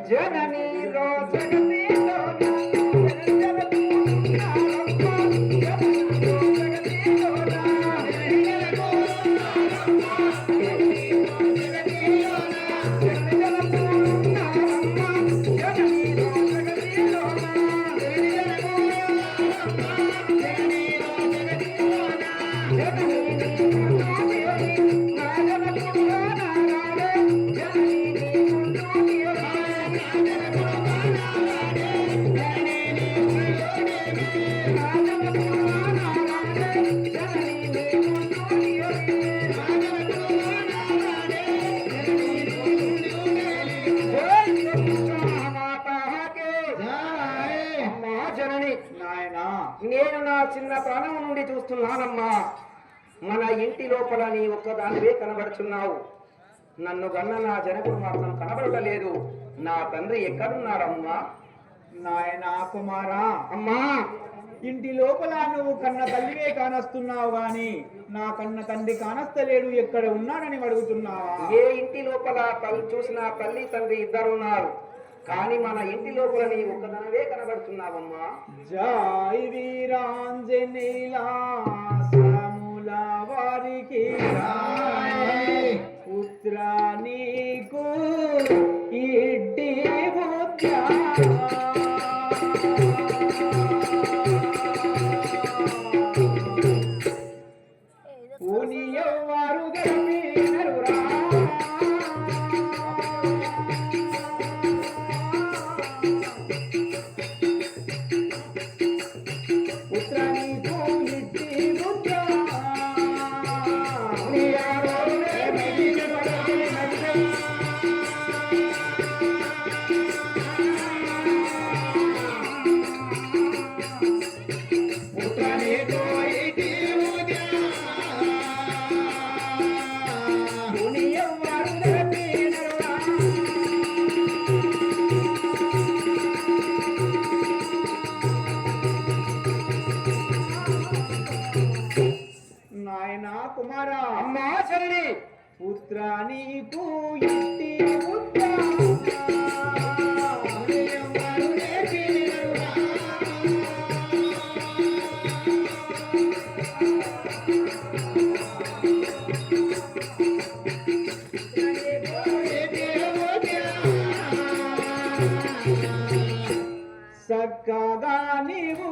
జననీలో జగతిలో నేను నా చిన్న ప్రాణం నుండి చూస్తున్నానమ్మా. మన ఇంటి లోపల నీ ఒక్కదానివే కనబడుచున్నావు. నన్ను గన్న నా జనకుడు మాత్రం కనబడలేదు. నా తండ్రి ఎక్కడున్నాడమ్మా? నాయనా కుమారా, అమ్మా ఇంటి లోపల నువ్వు కన్న తల్లివే కానస్తున్నావు గాని నా కన్న తండ్రి కానస్తలేడు, ఎక్కడ ఉన్నాడని అడుగుతున్నావా? ఏ ఇంటి లోపల చూసిన తల్లి తండ్రి ఇద్దరున్నారు, కానీ మన ఇంటి లోపల నీ ఒక్కదానివే కనబడుతున్నావమ్మా. జై వీరాంజనేయులా సముల వారికి పుత్ర నీకు ఇడ్డి బుద్ధ్యా ఎవరు గెలిపినరురా కుమారా, అమ్మా చరణి పుత్ర నీకు ఇట్టి పుత్ర సక్కగా నీవు